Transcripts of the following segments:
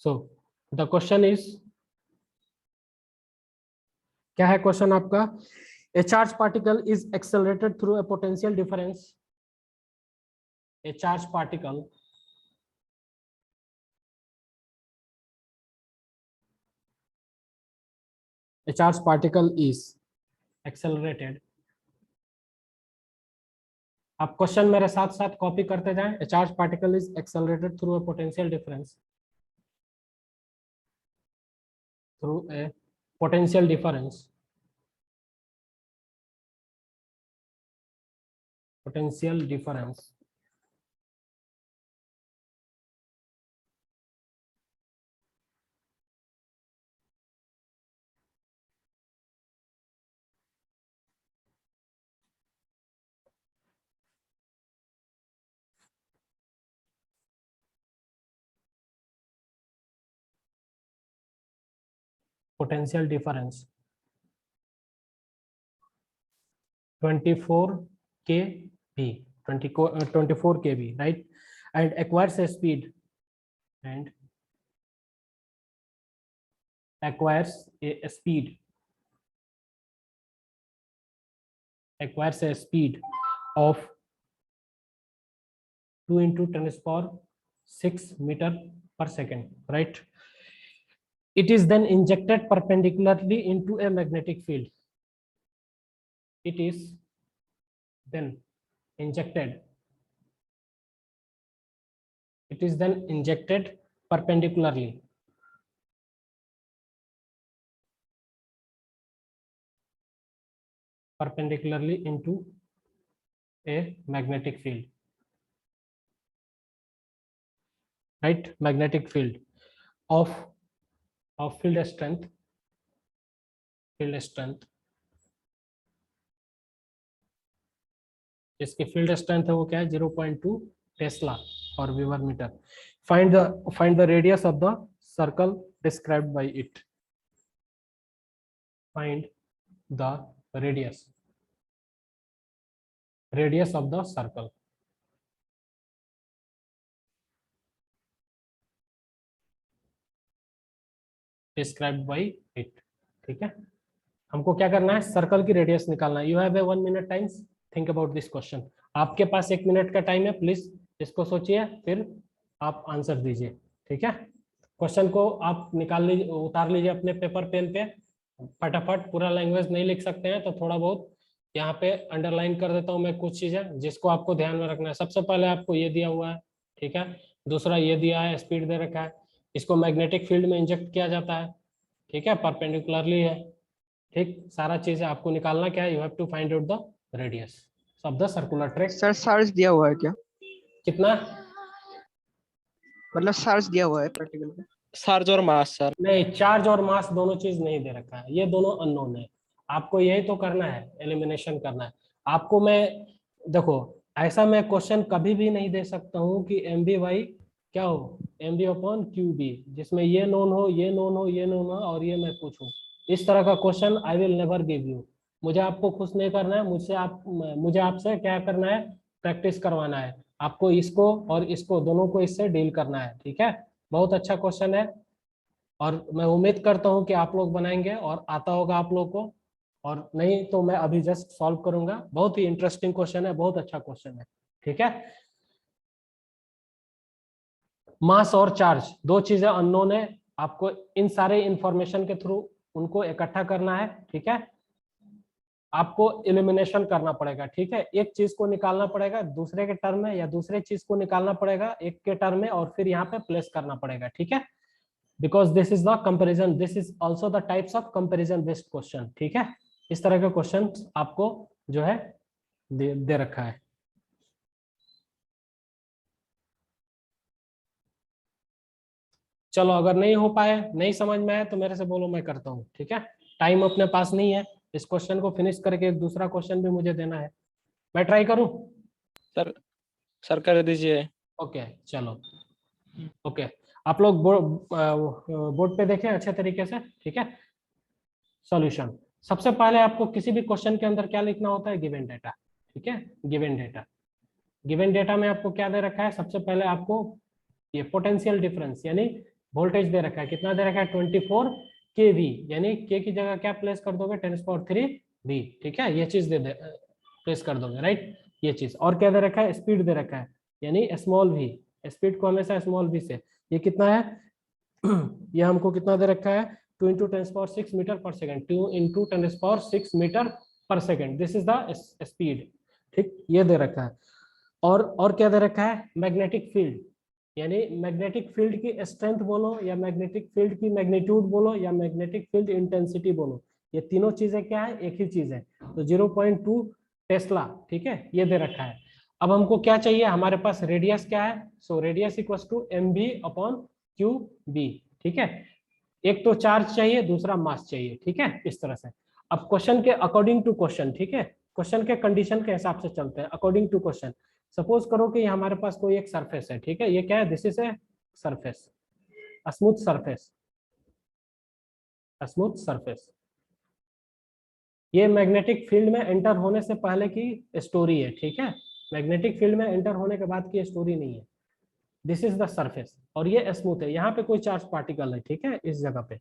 So the question is, क्या है question आपका? ए charge particle is accelerated through a potential difference, A charge particle is accelerated. आप question मेरे साथ साथ कॉपी करते जाएं. A charged particle is accelerated through a potential difference. Through a potential difference. Potential difference. Potential difference 24 kV, 24 kV, right? And acquires a speed, and acquires a speed of 2 into 10⁶ meter per second, right? It is then injected perpendicularly into a magnetic field. It is then injected. It is then injected perpendicularly into a magnetic field, right? Magnetic field of field strength इसकी field strength है वो क्या है? 0.2 tesla और weber metre. Find the radius of the circle described by it. Find the radius of the circle. Described by it. ठीक है, हमको क्या करना है? सर्कल की रेडियस निकालना है. You have a 1 minute times. Think about this question. आपके पास 1 मिनट का टाइम है. प्लीज इसको सोचिए, फिर आप आंसर दीजिए. ठीक है, क्वेश्चन को आप निकाल लीजिए, उतार लीजिए अपने पेपर पेन पे फटाफट. पूरा लैंग्वेज नहीं लिख सकते हैं तो थोड़ा बहुत यहाँ पे अंडरलाइन कर देता हूँ मैं कुछ चीजें जिसको आपको ध्यान में रखना है. सबसे पहले आपको ये दिया हुआ है, ठीक है. दूसरा ये दिया है, स्पीड दे रखा है. इसको मैग्नेटिक फील्ड में इंजेक्ट किया जाता है, ठीक है, परपेंडिकुलरली है. ठीक, सारा चीज आपको निकालना क्या है? You have to find out the radius of the circular track. Sir charge दिया हुआ है क्या? कितना? मतलब चार्ज दिया हुआ है प्रैक्टिकल में? चार्ज और मास सर. नहीं, चार्ज और मास दोनों चीज नहीं दे रखा है. ये दोनों अननोन है. आपको यही तो करना है, एलिमिनेशन करना है आपको. मैं देखो, ऐसा मैं क्वेश्चन कभी भी नहीं दे सकता हूँ कि एम बी वाई क्या हो, M B upon Q B, जिसमें ये नोन हो, ये नोन हो, ये नोन हो और ये मैं पूछूं. इस तरह का question I will never give you. मुझे आपको खुश नहीं करना है. मुझे आपसे क्या करना है? प्रैक्टिस करवाना है. आपको इसको और इसको दोनों को इससे डील करना है. ठीक है, बहुत अच्छा क्वेश्चन है और मैं उम्मीद करता हूं कि आप लोग बनाएंगे और आता होगा आप लोग को. और नहीं तो मैं अभी जस्ट सॉल्व करूंगा. बहुत ही इंटरेस्टिंग क्वेश्चन है, बहुत अच्छा क्वेश्चन है. ठीक है, मास और चार्ज दो चीजें अननोन है. आपको इन सारे इंफॉर्मेशन के थ्रू उनको इकट्ठा करना है. ठीक है, आपको एलिमिनेशन करना पड़ेगा. ठीक है, एक चीज को निकालना पड़ेगा दूसरे के टर्म में, या दूसरे चीज को निकालना पड़ेगा एक के टर्म में और फिर यहाँ पे प्लेस करना पड़ेगा. ठीक है, because this is the comparison, this is also the types of comparison based question. ठीक है, इस तरह के क्वेश्चन आपको जो है दे रखा है. चलो, अगर नहीं हो पाए, नहीं समझ में आए तो मेरे से बोलो, मैं करता हूँ. ठीक है, टाइम अपने पास नहीं है. इस क्वेश्चन को फिनिश करके एक दूसरा क्वेश्चन भी मुझे देना है. मैं ट्राई करूं? सर कर दीजिए. ओके, चलो. ओके, आप लोग बोर्ड पे देखें अच्छे तरीके से. ठीक है, सॉल्यूशन. सबसे पहले आपको किसी भी क्वेश्चन के अंदर क्या लिखना होता है? Given data. ठीक है, गिवन डेटा में आपको क्या दे रखा है? सबसे पहले आपको ये पोटेंशियल डिफरेंस यानी वोल्टेज दे रखा है, कितना दे रखा है 24 kV, यानी के की जगह क्या प्लेस कर दोगे 10⁻³ V, ठीक है, ये चीज दे प्लेस कर दोगे, राइट, ये चीज। और क्या दे रखा है, स्पीड दे रखा है, यानी स्मॉल v, स्पीड को हमेशा स्मॉल v से, ये कितना है ये हमको कितना दे रखा है 2 × 10⁻6 मीटर पर सेकेंड, 2 × 10⁻6 मीटर पर second, this is the speed, ठीक, ये दे रखा है। और क्या दे रखा है, मैग्नेटिक फील्ड, यानी मैग्नेटिक फील्ड की स्ट्रेंथ बोलो या मैग्नेटिक फील्ड की मैग्नीट्यूड बोलो या मैग्नेटिक फील्ड इंटेंसिटी बोलो, ये तीनों चीजें क्या है, एक ही चीज है, तो 0.2 टेस्ला, ठीक है, ये दे रखा है। अब हमको क्या चाहिए, हमारे पास रेडियस क्या है, so radius equals to mv/qb, ठीक है, एक तो चार्ज चाहिए, दूसरा मास चाहिए, ठीक है, इस तरह से। अब क्वेश्चन के अकॉर्डिंग टू क्वेश्चन, ठीक है, क्वेश्चन के कंडीशन के हिसाब से चलते हैं, अकॉर्डिंग टू क्वेश्चन। सपोज करो कि हमारे पास कोई एक सरफेस है, ठीक है, ये क्या है, this is a surface, smooth surface, smooth surface, ये मैग्नेटिक फील्ड में एंटर होने से पहले की स्टोरी है, ठीक है, मैग्नेटिक फील्ड में एंटर होने के बाद की स्टोरी नहीं है। दिस इज द सरफेस और ये स्मूथ है, यहाँ पे कोई चार्ज पार्टिकल है, ठीक है, इस जगह पे,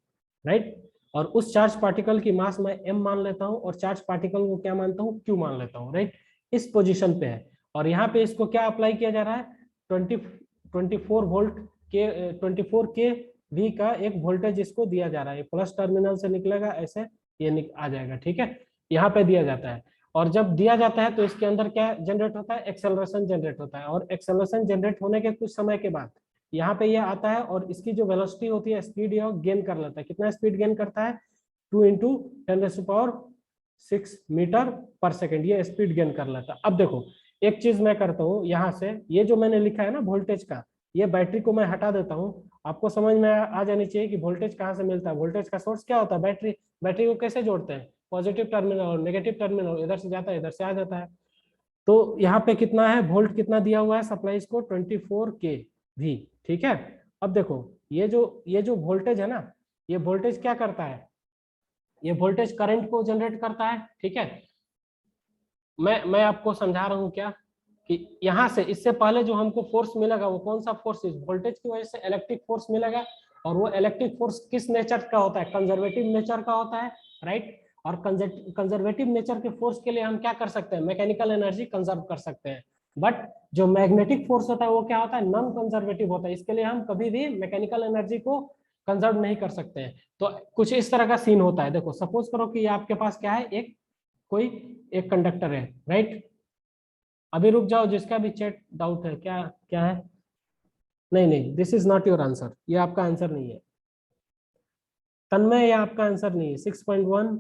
राइट, और उस चार्ज पार्टिकल की मास मैं m मान लेता हूँ और चार्ज पार्टिकल को क्या मानता हूँ, q मान लेता हूँ, राइट, इस पोजीशन पे है। और यहाँ पे इसको क्या अप्लाई किया जा रहा है, 24 वोल्ट के 24 के V का एक वोल्टेज इसको दिया जा रहा है, प्लस टर्मिनल से निकलेगा ऐसे, ये आ जाएगा, ठीक है, यहाँ पे दिया जाता है। और जब दिया जाता है तो इसके अंदर क्या जनरेट होता है, एक्सेलरेशन जनरेट होता है, और एक्सेलरेशन जनरेट होने के कुछ समय के बाद यहाँ पे ये आता है और इसकी जो वेलोसिटी होती है, स्पीड यह गेन कर लेता है, कितना स्पीड गेन करता है 2 × 10⁻6 मीटर पर सेकेंड, ये स्पीड गेन कर लेता है। अब देखो एक चीज मैं करता हूँ, यहाँ से ये जो मैंने लिखा है ना वोल्टेज का, ये बैटरी को मैं हटा देता हूँ, आपको समझ में आ जानी चाहिए कि वोल्टेज कहाँ से मिलता है। वोल्टेज का सोर्स क्या होता है, बैटरी, बैटरी को कैसे जोड़ते हैं, पॉजिटिव टर्मिनल और नेगेटिव टर्मिनल, इधर से जाता है इधर से आ जाता है। तो यहाँ पे कितना है वोल्ट, कितना दिया हुआ है सप्लाई इसको 24 kV, ठीक है। अब देखो ये जो वोल्टेज है ना, ये वोल्टेज क्या करता है, ये वोल्टेज करंट को जनरेट करता है, ठीक है। मैं आपको समझा रहा हूँ क्या, कि यहाँ से इससे पहले जो हमको फोर्स मिलेगा वो कौन सा फोर्स, इस वोल्टेज की वजह से इलेक्ट्रिक फोर्स मिलेगा, और वो इलेक्ट्रिक फोर्स किस नेचर का होता है, कंजर्वेटिव नेचर का होता है, राइट। और कंजर्वेटिव नेचर के फोर्स के लिए हम क्या कर सकते हैं, मैकेनिकल एनर्जी कंजर्व कर सकते हैं। बट जो मैग्नेटिक फोर्स होता है वो क्या होता है, नॉन कंजर्वेटिव होता है, इसके लिए हम कभी भी मैकेनिकल एनर्जी को कंजर्व नहीं कर सकते हैं। तो कुछ इस तरह का सीन होता है। देखो सपोज करो कि आपके पास क्या है, कोई एक कंडक्टर है, राइट। अभी रुक जाओ, जिसका भी चैट डाउट है, क्या क्या है, नहीं, this is not your answer, ये आपका आंसर नहीं है तन्मय, ये आपका आंसर नहीं है 6.1,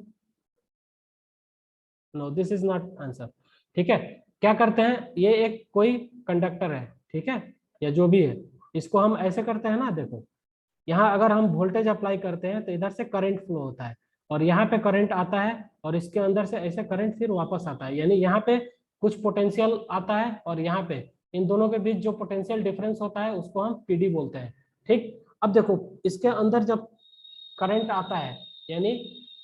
no this is not answer, ठीक है। क्या करते हैं, ये एक कोई कंडक्टर है, ठीक है, या जो भी है, इसको हम ऐसे करते हैं ना, देखो यहाँ अगर हम वोल्टेज अप्लाई करते हैं तो इधर से करंट फ्लो होता है, और यहाँ पे करंट आता है, और इसके अंदर से ऐसे करंट फिर वापस आता है, यानी यहाँ पे कुछ पोटेंशियल आता है, और यहाँ पे इन दोनों के बीच जो पोटेंशियल डिफरेंस होता है उसको हम पीडी बोलते हैं, ठीक। अब देखो इसके अंदर जब करंट आता है, यानी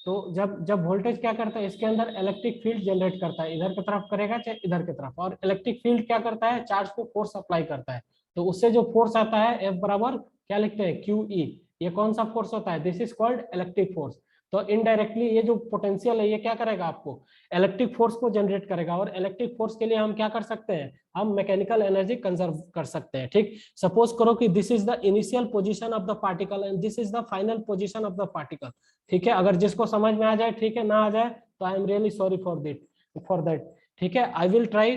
तो जब वोल्टेज क्या करता है, इसके अंदर इलेक्ट्रिक फील्ड जनरेट करता है, इधर की तरफ करेगा चाहे इधर की तरफ, और इलेक्ट्रिक फील्ड क्या करता है, चार्ज को फोर्स अप्लाई करता है, तो उससे जो फोर्स आता है F बराबर क्या लिखते हैं, QE, ये कौन सा फोर्स होता है, this is called electric force. तो इनडायरेक्टली ये जो पोटेंशियल है ये क्या करेगा, आपको इलेक्ट्रिक फोर्स को जनरेट करेगा, और इलेक्ट्रिक फोर्स के लिए हम क्या कर सकते हैं, हम मैकेनिकल एनर्जी कंजर्व कर सकते हैं, ठीक। सपोज करो कि this is the initial position of the particle and this is the final position of the particle, ठीक है। अगर जिसको समझ में आ जाए ठीक है, ना आ जाए तो I am really sorry for that, ठीक है। I will try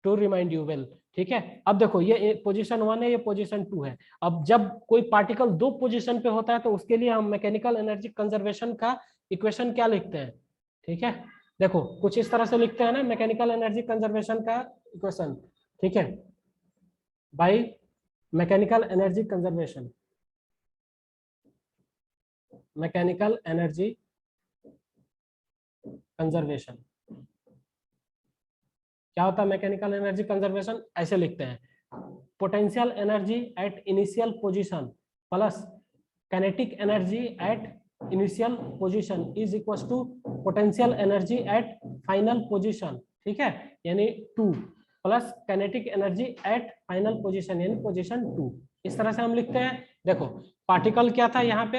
to remind you well, ठीक है। अब देखो ये पोजीशन 1 है, ये पोजीशन 2 है। अब जब कोई पार्टिकल दो पोजीशन पे होता है तो उसके लिए हम मैकेनिकल एनर्जी कंजर्वेशन का इक्वेशन क्या लिखते हैं, ठीक है। देखो कुछ इस तरह से लिखते हैं ना मैकेनिकल एनर्जी कंजर्वेशन का इक्वेशन, ठीक है, by mechanical energy conservation, mechanical energy conservation क्या होता है, मैकेनिकल एनर्जी कंजर्वेशन ऐसे लिखते हैं, potential energy at initial position plus kinetic energy at initial position is equal to potential energy at final position, ठीक है, यानी 2 plus kinetic energy at final position यानी पोजीशन 2, इस तरह से हम लिखते हैं। देखो पार्टिकल क्या था यहाँ पे,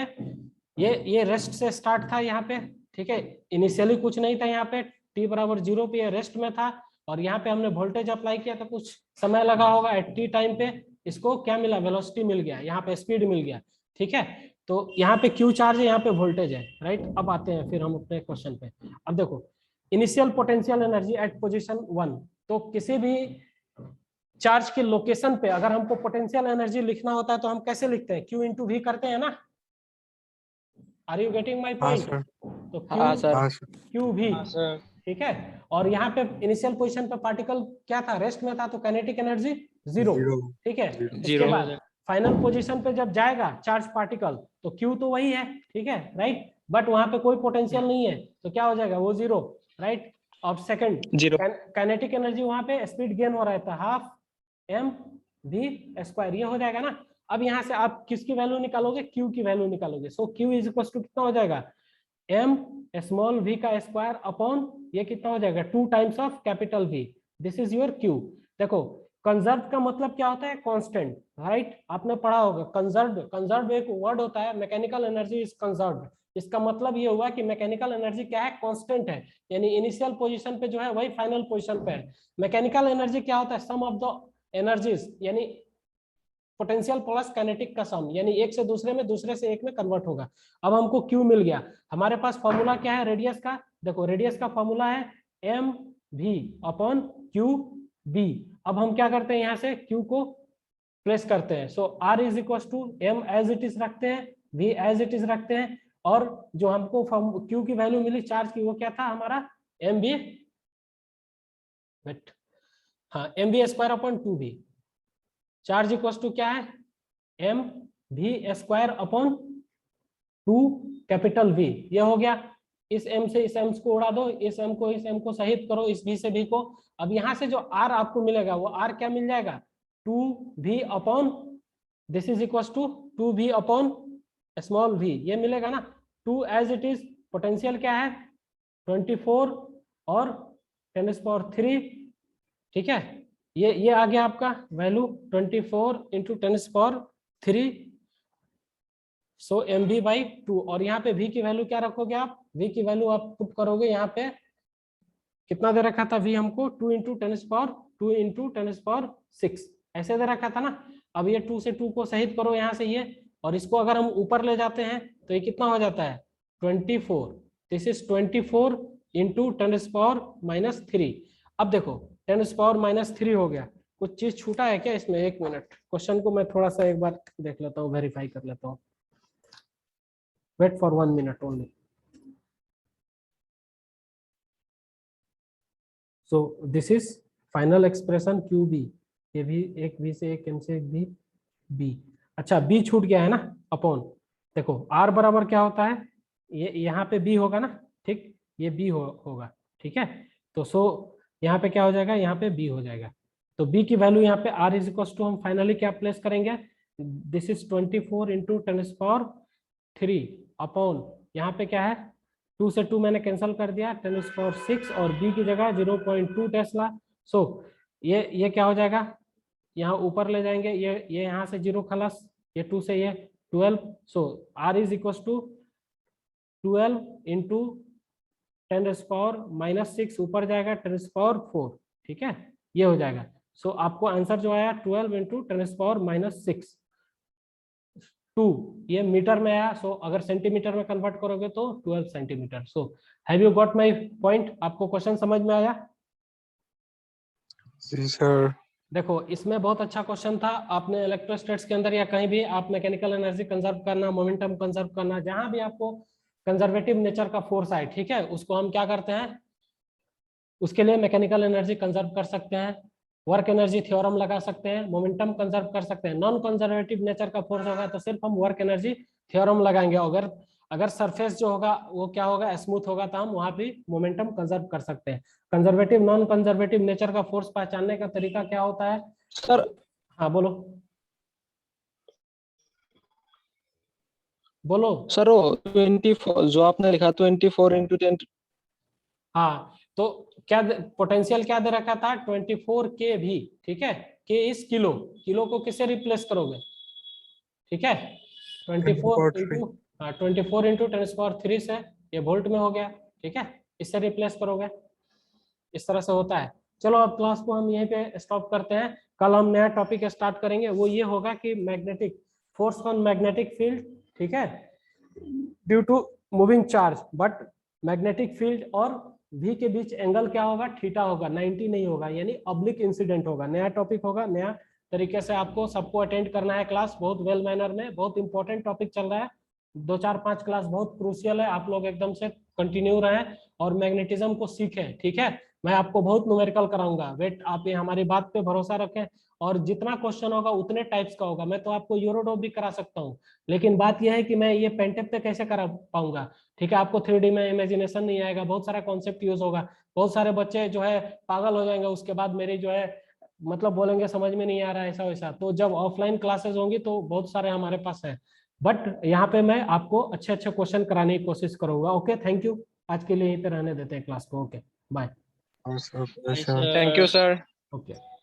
ये रेस्ट से स्टार्ट था यहाँ पे, ठीक है, इनिशियली कुछ नहीं था यहाँ पे, t बराबर 0 पे ये रेस्ट में था, और यहाँ पे हमने वोल्टेज अप्लाई किया तो कुछ समय लगा होगा, एट t टाइम पे इसको क्या मिला, वेलोसिटी मिल गया, यहाँ पे स्पीड मिल गया, ठीक है। तो यहाँ पे क्यू चार्ज है, यहाँ पे वोल्टेज है, राइट। अब आते हैं फिर हम अपने क्वेश्चन पे। अब देखो initial potential energy eight position 1, तो किसी भी चार्ज के लोकेशन पे अगर हमको पोटेंशियल एनर्जी लिखना होता है तो हम कैसे लिखते हैं, Q इंटू वी करते हैं ना। आर यू गेटिंग माई हाँ पॉइंट? सर। तो हाँ Q सर। हाँ सर। क्यू भी, हाँ सर। ठीक है। और यहाँ पे इनिशियल पोजीशन पे पार्टिकल क्या था, रेस्ट में था, तो काइनेटिक एनर्जी 0, ठीक है। इसके जीरो। बाद फाइनल पोजीशन पे जब जाएगा चार्ज पार्टिकल तो Q तो वही है, ठीक है, राइट, बट वहां पे कोई पोटेंशियल नहीं है, तो क्या हो जाएगा, वो 0, राइट। अब सेकंड जीरो। काइनेटिक एनर्जी वहां पे स्पीड गेन हो रहा है, हाफ m v स्क्वायर, ये हो जाएगा ना। अब यहाँ से आप किसकी वैल्यू निकालोगे, Q की वैल्यू निकालोगे, सो Q इज इक्वल टू कितना हो जाएगा, m स्मॉल v का स्क्वायर अपॉन ये कितना हो जाएगा, 2 times of capital V, this is your Q। देखो कंजर्व का मतलब क्या होता है, कांस्टेंट, राइट, आपने पढ़ा होगा कंजर्व, कंजर्व एक वर्ड होता है, मैकेनिकल एनर्जी इज कंजर्व, इसका मतलब ये हुआ कि मैकेनिकल एनर्जी क्या है, कांस्टेंट है, यानी इनिशियल पोजीशन पे जो है वही फाइनल पोजीशन पे है। मैकेनिकल एनर्जी क्या होता है, सम ऑफ द एनर्जीज, यानी पोटेंशियल प्लस काइनेटिक का सम, यानी एक से दूसरे में, दूसरे से एक में कन्वर्ट होगा। अब हमको Q मिल गया, हमारे पास फॉर्मूला क्या है रेडियस का, देखो रेडियस का फॉर्मूला है M V upon Q B. अब हम क्या करते हैं, यहाँ से Q को प्लेस करते हैं, so R is equal to M as it is रखते हैं, V एज इट इज रखते हैं, और जो हमको Q की वैल्यू मिली चार्ज की, वो क्या था हमारा एम बी, हाँ M B square upon 2V, charge equal to क्या है, M V square upon 2 capital V, ये हो गया। इस m से इस m को उड़ा दो, इस m को इस m को सहित करो, इस v से v को। अब यहाँ से जो r आपको मिलेगा वो r क्या मिल जाएगा, 2v upon, this is equal to 2v upon small v, ये मिलेगा ना। 2 एज इट इज, पोटेंशियल क्या है 24 और 10⁻3, ठीक है, ये आ गया आपका value 24 into 10⁻3, so M B by 2, और यहाँ पे v की वैल्यू क्या रखोगे आप, v की वैल्यू आप पुट करोगे, यहाँ पे कितना दे रखा था v हमको, 2 इंटू 10⁻6 ऐसे दे रखा था ना। अब ये 2 से 2 को सहित करो यहाँ से ये, और इसको अगर हम ऊपर ले जाते हैं तो ये कितना हो जाता है 24, दिस इज 24 इंटू 10⁻³ अब देखो 10⁻³ हो गया, कुछ चीज छूटा है क्या इसमें, एक मिनट, क्वेश्चन को मैं थोड़ा सा एक बार देख लेता हूँ, वेरीफाई कर लेता हूँ, wait for 1 minute only. So this is final expression Q B, ये भी एक v से एक m से एक v b, अच्छा b छूट गया है ना, अपॉन, देखो r बराबर क्या होता है, ये यहाँ पे b होगा ना, ठीक, ये b होगा, ठीक है, तो सो यहाँ पे क्या हो जाएगा, यहाँ पे b हो जाएगा, तो b की वैल्यू यहाँ पे r इज इक्वल टू, हम फाइनली क्या प्लेस करेंगे, दिस इज 24 इंटू 10⁻³ अपॉन, यहाँ पे क्या है 2 से 2 मैंने कैंसिल कर दिया, 10⁻6 और b की जगह 0.2 टेस्ला, सो ये क्या हो जाएगा, यहाँ ऊपर ले जाएंगे, ये यहाँ से 0 खलास, ये 2 से ये 12, so r is equal to 12 into 10⁻6 ऊपर जाएगा 10⁻4, ठीक है, ये हो जाएगा। सो आपको आंसर जो आया 12 इंटू 10⁻6, 2 ये मीटर में आया, सो अगर सेंटीमीटर में कन्वर्ट करोगे तो 12 centimetre. So have you got my point, आपको क्वेश्चन समझ में आया? जी सर। देखो इसमें बहुत अच्छा क्वेश्चन था, आपने इलेक्ट्रोस्टैटिक्स के अंदर या कहीं भी आप मैकेनिकल एनर्जी कंजर्व करना, मोमेंटम कंजर्व करना, जहां भी आपको कंजर्वेटिव नेचर का फोर्स आए, ठीक है, उसको हम क्या करते हैं, उसके लिए मैकेनिकल एनर्जी कंजर्व कर सकते हैं, वर्क एनर्जी थ्योरम लगा सकते हैं, मोमेंटम कंजर्व कर सकते हैं। नॉन कंजर्वेटिव नेचर का फोर्स होगा तो सिर्फ हम वर्क एनर्जी थ्योरम लगाएंगे, अगर सरफेस जो होगा वो क्या होगा, स्मूथ होगा, तो हम वहां भी मोमेंटम कंजर्व कर सकते हैं। कंजर्वेटिव नॉन कंजर्वेटिव नेचर का फोर्स पहचानने का तरीका क्या होता है सर? हाँ बोलो बोलो। सर वो 24 जो आपने लिखा 24 इंटू 10, हाँ तो क्या पोटेंशियल क्या दे रखा था 24 के भी, ठीक है, के इस किलो, किलो को किससे रिप्लेस करोगे, ठीक है, 24 इंटू 10⁻³ से ये वोल्ट में हो गया, ठीक है, इससे रिप्लेस करोगे, इस तरह से होता है। चलो अब क्लास को हम यहीं पे स्टॉप करते हैं, कल हम नया टॉपिक स्टार्ट करेंगे, वो ये होगा कि magnetic force on magnetic field, ठीक है, due to moving charge, but magnetic field और V के बीच एंगल क्या होगा, थीटा होगा, 90 नहीं होगा, यानी ऑब्लिक इंसिडेंट होगा। नया टॉपिक होगा, नया तरीके से आपको सबको अटेंड करना है क्लास, बहुत वेल मैनर में, बहुत इंपॉर्टेंट टॉपिक चल रहा है, 2 4 5 क्लास बहुत क्रूशियल है, आप लोग एकदम से कंटिन्यू रहें और मैग्नेटिज्म को सीखें, ठीक है। मैं आपको बहुत न्यूमेरिकल कराऊंगा, वेट, आप ये हमारी बात पे भरोसा रखें, और जितना क्वेश्चन होगा उतने टाइप्स का होगा। मैं तो आपको यूरोडॉप भी करा सकता हूँ, लेकिन बात यह है कि मैं ये पेंटेप पे कैसे करा पाऊंगा, ठीक है। आपको 3D में इमेजिनेशन नहीं आएगा, बहुत सारा कॉन्सेप्ट यूज होगा, बहुत सारे बच्चे जो है पागल हो जाएंगे, उसके बाद मेरी जो है मतलब बोलेंगे समझ में नहीं आ रहा है ऐसा वैसा। तो जब ऑफलाइन क्लासेस होंगी तो बहुत सारे हमारे पास है, बट यहाँ पे मैं आपको अच्छे अच्छे क्वेश्चन कराने की कोशिश करूंगा। ओके, थैंक यू, आज के लिए यहीं पे रहने देते हैं क्लास को। Okay, bye. Thank you sir. Okay.